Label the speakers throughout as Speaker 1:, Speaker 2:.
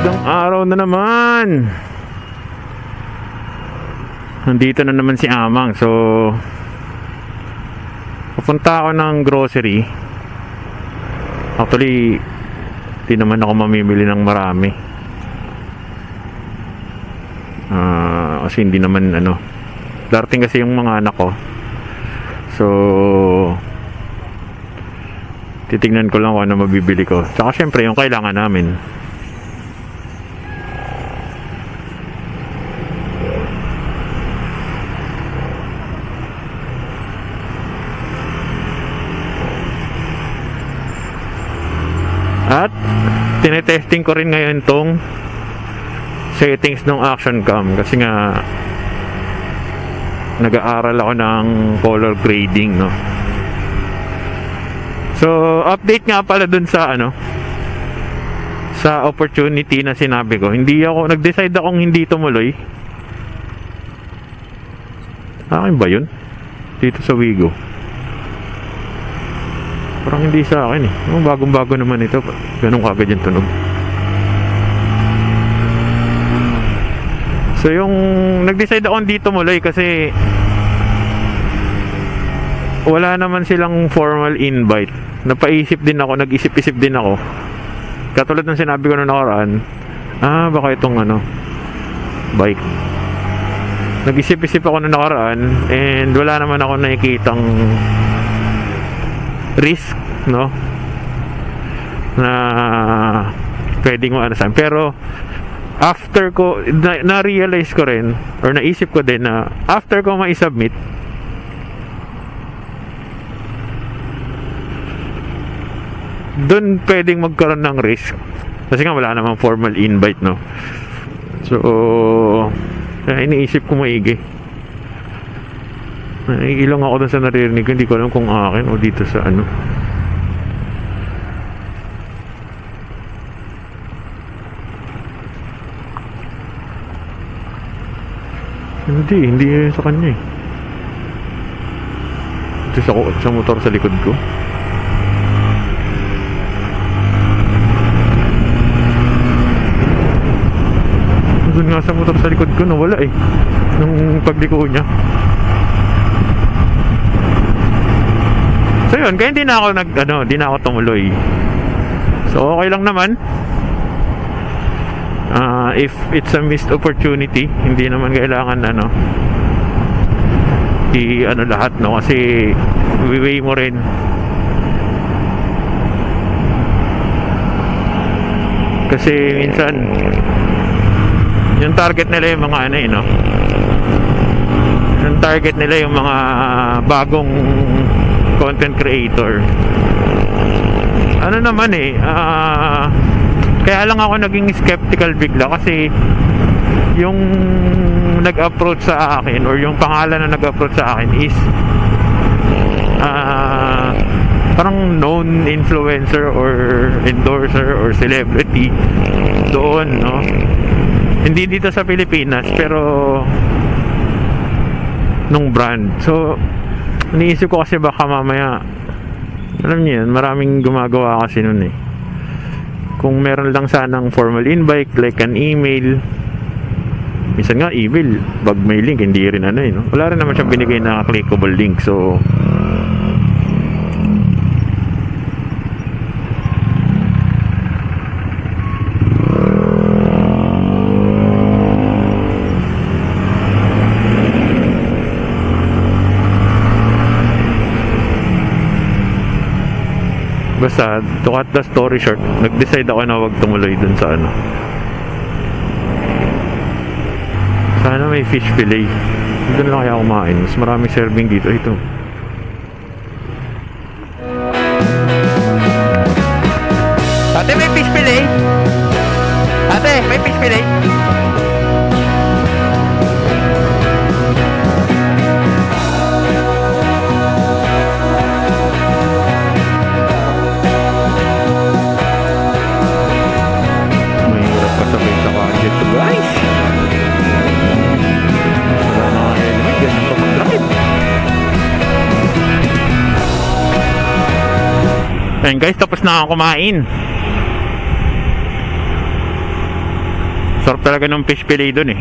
Speaker 1: Magandang araw na naman. Nandito na naman si Amang. So pupunta ako ng grocery. Actually, di naman ako mamimili ng marami. Kasi hindi naman darating kasi yung mga anak ko. So titignan ko lang kung ano mabibili ko. Saka syempre yung kailangan namin. At tinetesting ko rin ngayon tong settings ng action cam kasi nga nag-aaral ako ng color grading, no. So update nga pala dun sa sa opportunity na sinabi ko. Hindi ako nag-decide akong hindi tumuloy. Akin ba yun? Dito sa Wigo. Parang hindi sa akin eh. Bagong-bago naman ito. Ganun kagad yung tunog. So yung nag-decide ako dito tumuloy kasi wala naman silang formal invite. Napaisip din ako, nag-isip-isip din ako. Katulad ng sinabi ko na nakaraan, baka itong bike. Nag-isip-isip ako na nakaraan and wala naman ako nakikitang risk, no, na pwedeng saan. Pero after ko na-realize ko rin or naisip ko din na after ko ma-submit, doon pwedeng magkaroon ng risk kasi nga wala namang formal invite, no. So iniisip ko maigi. Ilang ako dun sa naririnig, hindi ko alam kung akin o dito sa hindi yun sa kanya eh. Ito sa motor sa likod ko. Doon nga sa motor sa likod ko, nawala eh nung pagliko niya. So yun, kaya hindi na ako tumuloy. So okay lang naman. If it's a missed opportunity, hindi naman kailangan lahat, no, kasi weigh mo rin. Kasi minsan yung target nila yung mga no, yung target nila yung mga bagong content creator. Kaya lang ako naging skeptical bigla kasi yung nag-approach sa akin or yung pangalan na nag-approach sa akin is parang known influencer or endorser or celebrity doon, no. Hindi dito sa Pilipinas pero nung brand. So iniisip ko kasi baka mamaya, alam niyo yun, maraming gumagawa kasi nun eh. Kung meron lang sanang formal invite like an email, minsan nga email, pag may link hindi rin no? Wala rin naman siyang binigay na clickable link. So basta, to cut the story short, nag-decide ako na wag tumuloy dun sa sana may fish fillet. Doon lang kaya kumain. Mas maraming serving dito. Ito. Ate, may fish fillet? Ate, may fish fillet? Ayun guys, tapos na ako kumain. Sarap talaga ng fish fillet dun eh.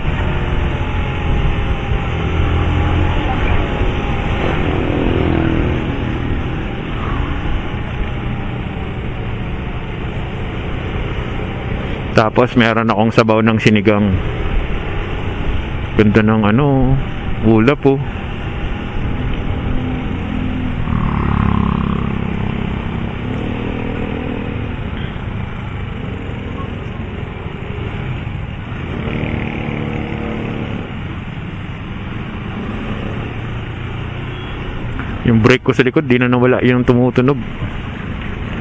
Speaker 1: Tapos meron akong sabaw ng sinigang. Ganda ng ano, ulap po. Yung brake ko sa likod, di na nawala yung tumutunog.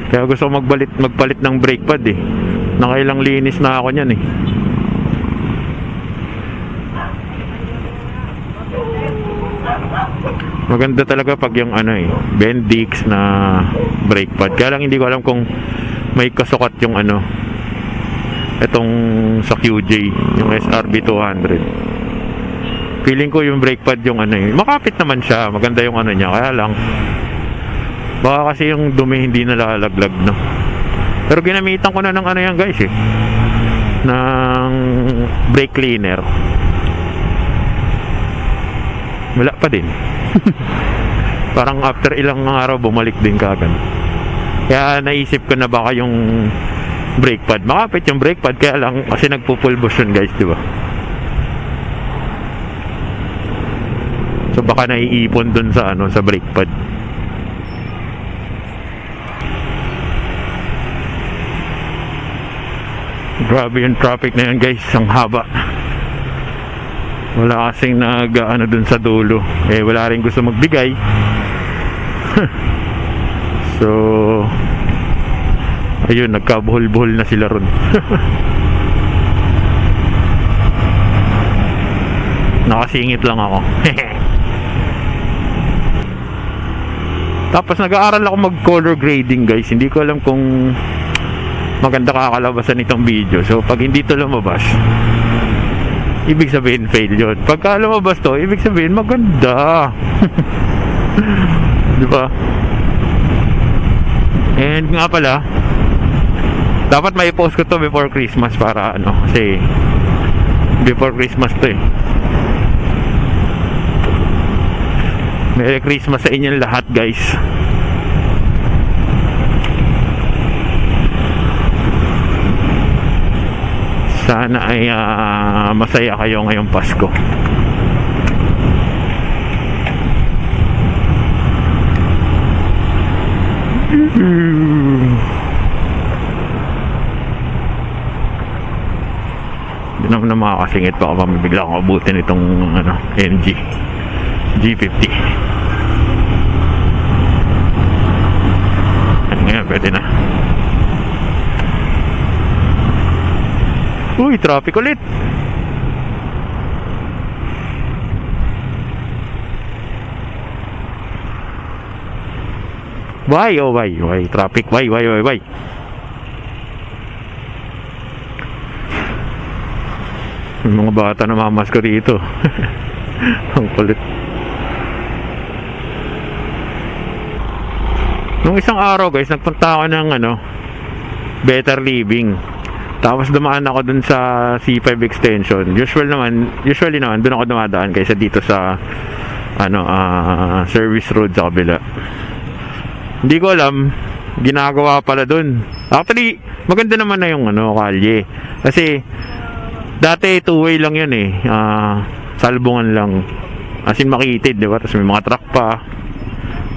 Speaker 1: Kaya gusto ko magpalit ng brake pad eh. Nakailang linis na ako niyan eh. Maganda talaga pag yung ano eh, Bendix na brake pad. Kaya lang hindi ko alam kung may kasukat yung ano, itong sa QJ, yung SRB 200. Feeling ko yung brake pad yung ano eh, makapit naman siya, maganda yung ano niya. Kaya lang baka kasi yung dumi hindi nalalaglag, no? Pero ginamitan ko na ng ano yan guys eh, ng brake cleaner. Wala pa din. Parang after ilang araw bumalik din kagad. Kaya naisip ko na baka yung brake pad, makapit yung brake pad, kaya lang kasi nagpupulbos yun guys, di ba? So baka naiipon dun sa ano, sa brake pad. Grabe yung traffic na yan guys, ang haba. Wala kasing nag-ano dun sa dulo. Eh wala rin gusto magbigay. So ayun, nagkabuhol-buhol na sila ron. Nakasingit lang ako. Tapos nag-aaral ako mag color grading guys. Hindi ko alam kung maganda kakalabasan itong video. So pag hindi to lumabas, ibig sabihin fail yun. Pagka lumabas to, ibig sabihin maganda. Diba? And nga pala, dapat may post ko to before Christmas para ano, kasi before Christmas to eh. Merry Christmas sa inyong lahat guys. Sana ay masaya kayo ngayong Pasko. Hindi naman na makakasingit, baka bigla akong abutin itong ano, MG G50. Ngayon pwede na. Uy, traffic ulit. Why? Oh, why? Why? Traffic. Why? Yung mga bata na mamas ko dito. Ang kulit. Nung isang araw guys, nagpunta ako ng ano, Better Living. Tapos dumaan ako dun sa C5 extension. Usually naman dun ako dumadaan kaysa dito sa ano, service road sa kabila. Hindi ko alam, ginagawa pala dun. Actually, maganda naman na yung ano, kalye. Kasi dati two-way lang yun eh. Salbungan lang. As in makitid, di ba? Tapos may mga truck pa.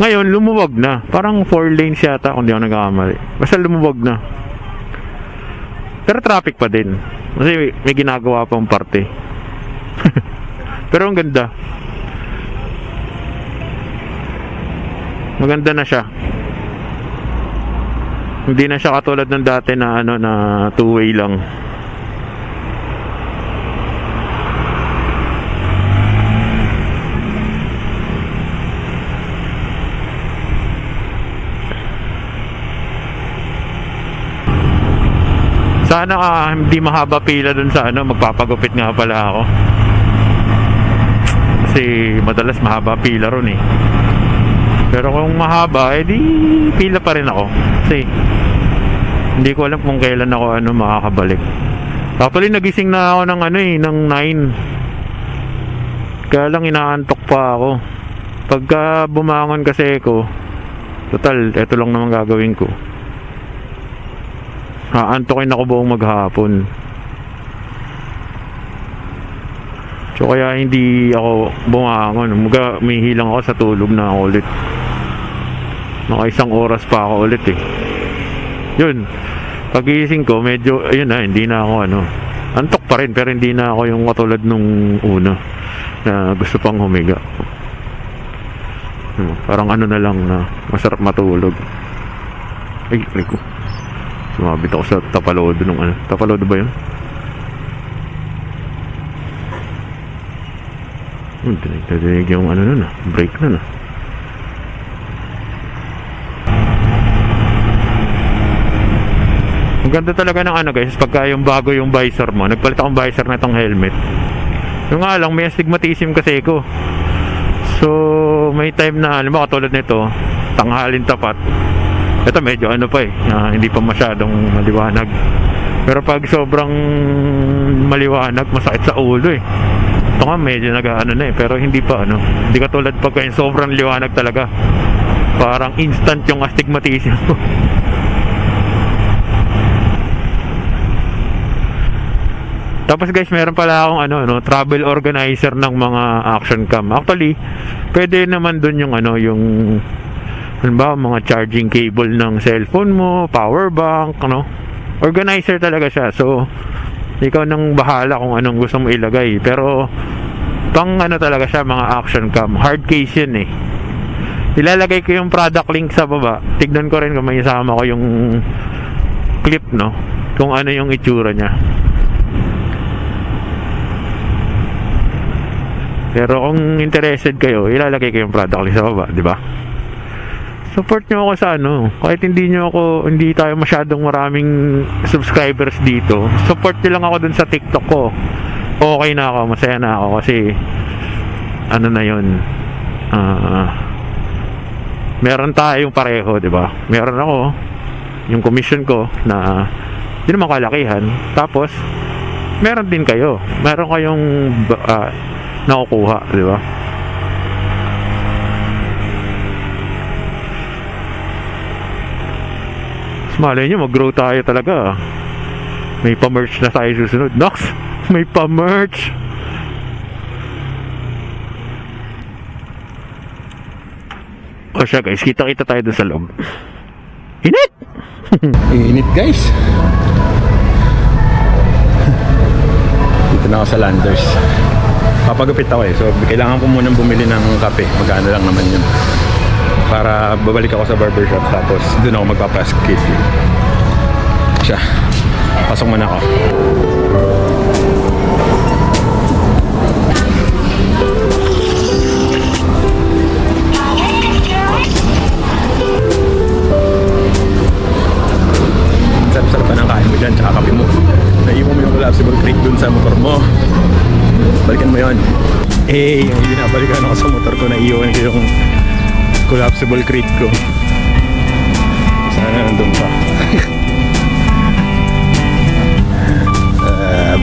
Speaker 1: Ngayon, lumuwag na. Parang 4 lanes yata kung di ako nagkakamali. Basta lumuwag na. Pero traffic pa din. Kasi may ginagawa pang parte. Pero ang ganda. Maganda na siya. Hindi na siya katulad ng dati na ano, na two-way lang. Sana hindi mahaba pila dun sa ano, magpapagupit nga pala ako. Kasi madalas mahaba pila ron eh. Pero kung mahaba, edi pila pa rin ako. Kasi hindi ko alam kung kailan ako ano makakabalik. Actually, nagising na ako ng ng 9. Kaya lang inaantok pa ako. Pagka bumangon kasi ko, total, eto lang naman gagawin ko. Aantokin ako buong maghapon. So kaya hindi ako bumangon. May hilang ako sa tulog na ako ulit. Naka 1 oras pa ako ulit eh. Yun. Pagising ko, medyo, ayun na, hindi na ako antok pa rin, pero hindi na ako yung katulad nung una na gusto pang humiga. Parang na lang na masarap matulog. Ay ko. Sumabit ako sa tapalodo nung Tapalodo ba yun? Dinig yung break na. Ang ganda talaga ng guys, pagka yung bago yung visor mo. Nagpalit akong visor na itong helmet. Yung nga lang, may astigmatism kasi ko. So, may time na, alam mo, katulad nito, tanghalin tapat. Ito medyo pa hindi pa masyadong maliwanag. Pero pag sobrang maliwanag, masakit sa ulo eh. Ito nga medyo na pero hindi pa hindi katulad pagka yung sobrang liwanag talaga. Parang instant yung astigmatism mo. Tapos guys, meron pala akong travel organizer ng mga action cam. Actually, pwede naman dun yung yung mga charging cable ng cellphone mo, power bank, organizer talaga siya. So, ikaw nang bahala kung anong gusto mo ilagay. Pero, pang talaga siya, mga action cam. Hard case yun eh. Ilalagay ko yung product link sa baba. Tignan ko rin kung may isama ko yung clip, kung ano yung itsura niya. Pero kung interested kayo, ilalagay ko yung product link sa baba, di ba? Support nyo ako sa kahit hindi tayo masyadong maraming subscribers dito, support nyo lang ako dun sa TikTok ko. Okay na ako, masaya na ako kasi na yun, meron tayong pareho, di ba? Meron ako yung commission ko na hindi naman kalakihan, tapos meron din kayo, meron kayong nakukuha, di ba? Malay nyo, mag-grow tayo talaga. May pa-merch na tayo susunod. Nox! May pa-merch! O siya guys, kita-kita tayo dun sa loob. Init!
Speaker 2: Init guys. Dito na ako sa Landers. Papagupit ako so kailangan ko munang bumili ng kape. Magkano lang naman yun, para babalik ako sa barbershop, tapos doon ako magpapaskit. Siya, pasok muna ako. Sarap-sarap pa ng kain mo dyan, tsaka kape mo. Naiwan mo yung collapsible crate dun sa motor mo. Balikan mo yun. Binabalikan ako sa motor ko, naiwan ko yung collapsible crate ko. Sana nandun pa.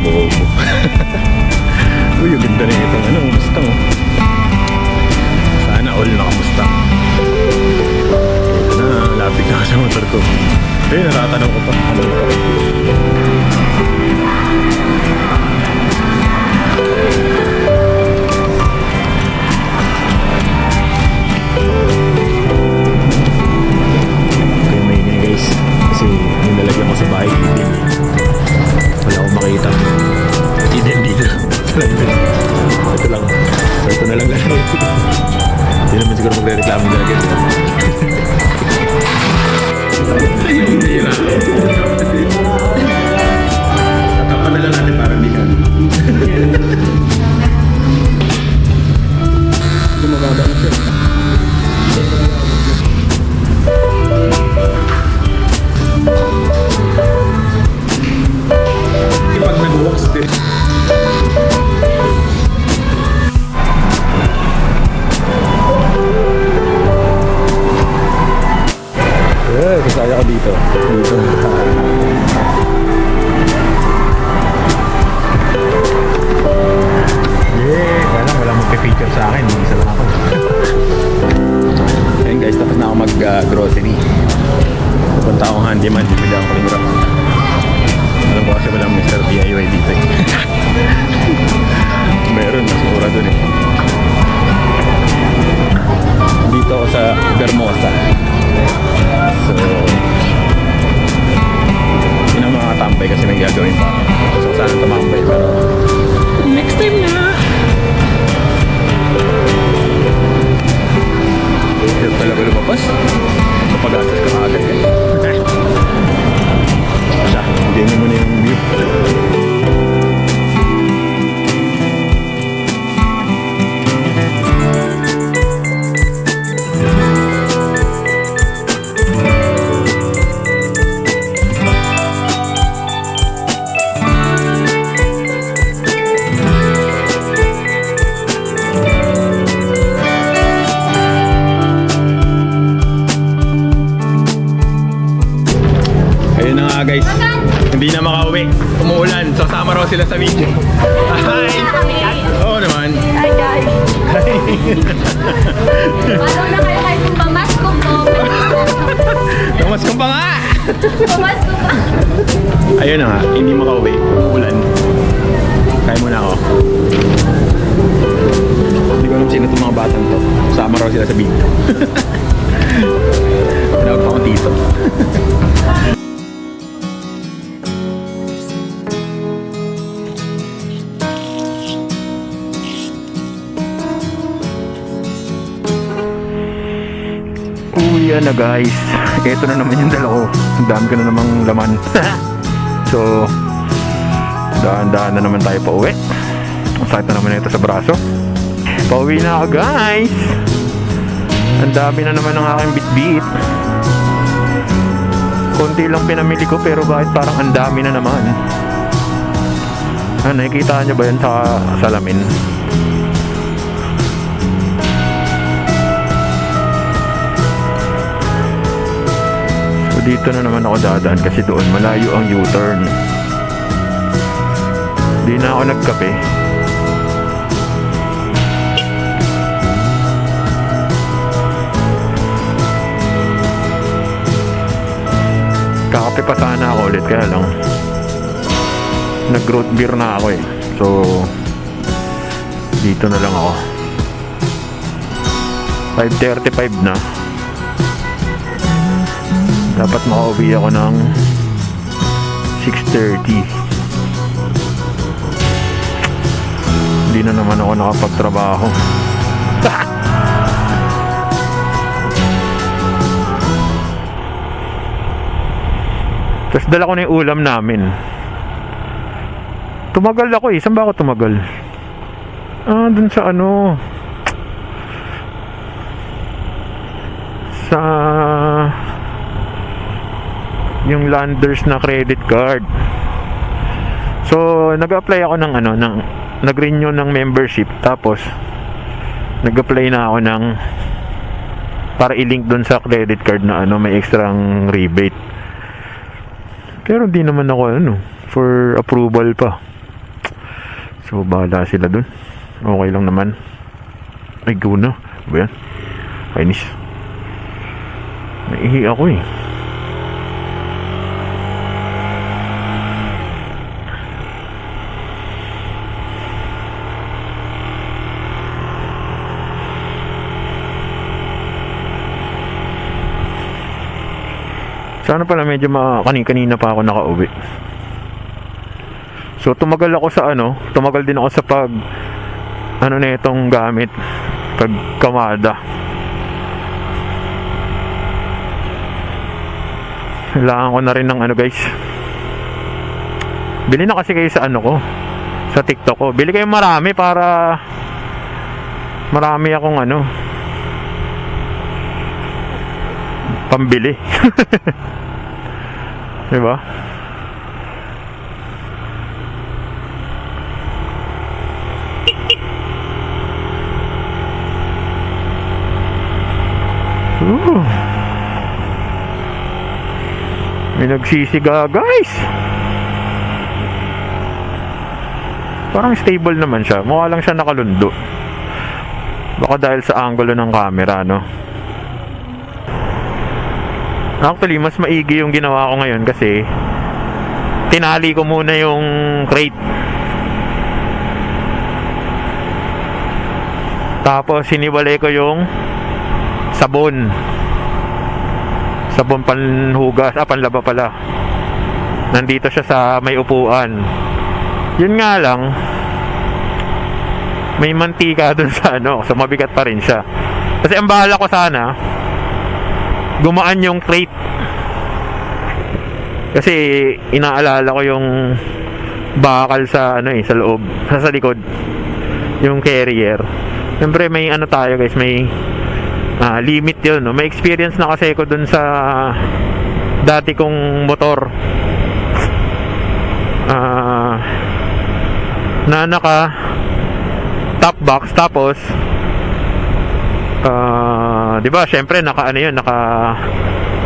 Speaker 2: Bobo. Uy, yung ganda na itong Mustang. Sana all naka-Mustang. Ito na, lapit na sa motor ko. Ayun, natatanong ko pa. Ano pa? Kasi nilalagyan ko sa bahay hidden. Wala akong makita. Hidden dito. Ito lang. Ito na lang lang. Hindi naman siguro magre-reklamo na agad. Tatapan na lang natin para hindi ka. Gumagada na siya. Pag nag-walks din. Kasama raw sila sa video. Hi! Oo naman.
Speaker 3: Hi guys! Follow na kayo kahit kung pamasko po.
Speaker 2: Tumas ko pa nga!
Speaker 3: Pamasko pa.
Speaker 2: Ayun na nga, hindi makauwi. Ulan. Kaya muna ako. Hindi ko alam sino itong mga batang to. Kasama raw sila sa video. Tinawag pa akong tito. Uwi na guys. Ito na naman yung dala ko. Ang dami ko na namang laman. So, dahan-dahan na naman tayo pa uwi. Ang sakit na naman ito sa braso. Pauwi na ako guys. Ang dami na naman ng aking bitbit. Konti lang pinamili ko pero bakit parang ang dami na naman. Nakikita nyo ba yun sa salamin? So dito na naman ako dadaan kasi doon malayo ang U-turn. Di na ako nagkape. Kakape pa sana ako ulit kaya lang nag-root beer na ako eh. So dito na lang ako. 5:35 na. Dapat makauwi ako ng 6:30. Hindi na naman ako nakapagtrabaho. Tapos dala ko na yung ulam namin. Tumagal ako eh. Saan ba ako tumagal? Dun sa ano. Sa yung Landers na credit card. So, nag-apply ako ng ano, nag-renew ng membership. Tapos, nag-apply na ako ng para i-link dun sa credit card na ano, may extrang rebate. Pero hindi naman ako for approval pa. So bahala sila dun. Okay lang naman. Ay guna. Ba yan? Kainis. Naihi ako eh. Sana pala medyo kanina pa ako nakauwi. So tumagal ako sa tumagal din ako sa na itong gamit, pag Kamada. Kailangan ko na rin ng guys. Bili na kasi kayo sa ko, sa TikTok ko. Bili kayo marami para marami akong pambili. Diba? May nagsisiga guys. Parang stable naman siya. Mukha lang siya nakalundo. Baka dahil sa angulo ng camera, Actually, mas maigi yung ginawa ko ngayon kasi tinali ko muna yung crate. Tapos siniwalay ko yung sabon. Sabon panhugas, panlaba pala. Nandito siya sa may upuan. Yun nga lang, may mantika dun sa so mabigat pa rin siya. Kasi ang bahala ko sana, gumaan yung crate. Kasi inaalala ko yung bakal sa sa loob, sa likod. Yung carrier. Siyempre may tayo guys, may limit yun. May experience na kasi ko dun sa dati kong motor. Na naka top box, tapos 'di ba? Syempre naka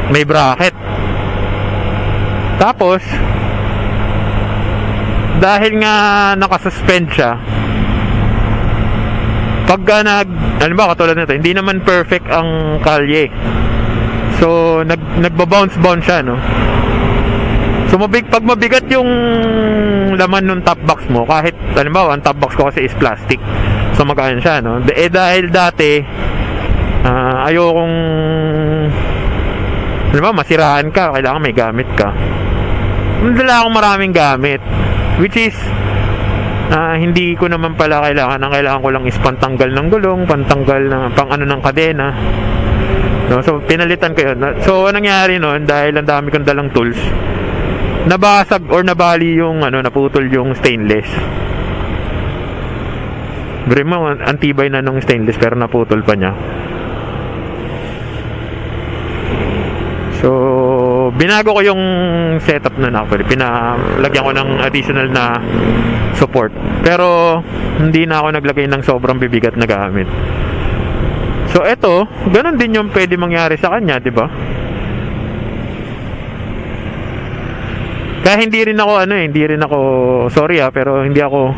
Speaker 2: may bracket. Tapos
Speaker 1: dahil nga nakasuspend siya, pagka halimbawa katulad nito, hindi naman perfect ang kalye. So, nagba-bounce siya, no? So, pag mabigat yung laman ng top box mo, kahit, halimbawa, ang top box ko kasi is plastic. So, magaan siya, no? Dahil dati, ayokong, halimbawa, masirahan ka, kailangan may gamit ka. Dala akong maraming gamit, which is, hindi ko naman pala kailangan. Ang kailangan ko lang is pantanggal ng gulong, pantanggal ng ng kadena. No, so pinalitan ko yun. So anong nangyari noon, dahil ang dami kong dalang tools, nabasag or nabali yung naputol yung stainless. Bro mo, antibay na nung stainless pero naputol pa niya. So binago ko yung setup na actually. Pinalagyan ko ng additional na support. Pero hindi na ako naglagay ng sobrang bibigat na gamit. So eto, ganun din yung pwede mangyari sa kanya, di ba? Kaya hindi rin ako sorry pero hindi ako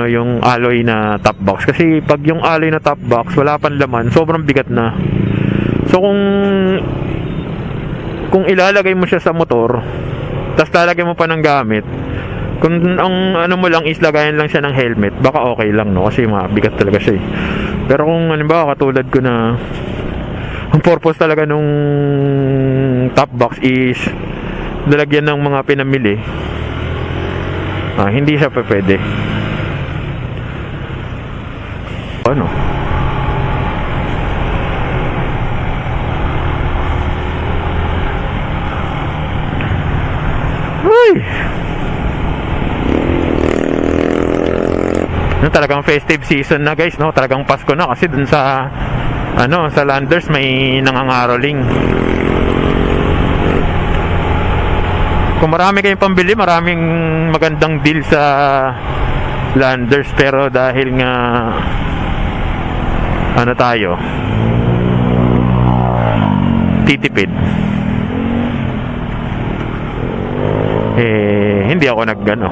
Speaker 1: yung alloy na top box, kasi pag yung alloy na top box wala pang laman, sobrang bigat na. So kung ilalagay mo siya sa motor, tapos lalagay mo pa ng gamit, kung ang mo lang is lagayan lang siya ng helmet, baka okay lang, no? Kasi mabigat talaga siya eh. Pero kung halimbawa katulad ko na ang purpose talaga nung top box is lalagyan ng mga pinamili, hindi siya pwede. Ano? Uy! Talagang festive season na guys, no? Talagang Pasko na, kasi dun sa sa Landers may nangangaroling. Kung marami kayong pambili, maraming magandang deal sa Landers, pero dahil nga tayo titipid, hindi ako naggano.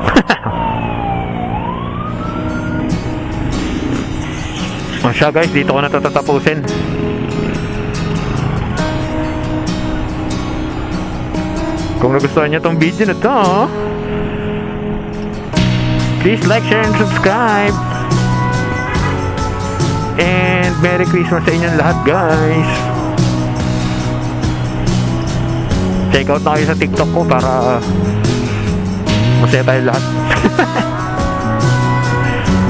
Speaker 1: Siya guys, dito ko na tatapusin. Kung nagustuhan niyo tong video na to, please like, share, and subscribe. And Merry Christmas sa inyong lahat guys. Check out na kayo sa TikTok ko para masaya tayo lahat.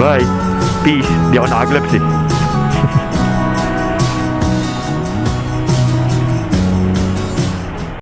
Speaker 1: Bye. Peace. Di ako nakaglabs eh.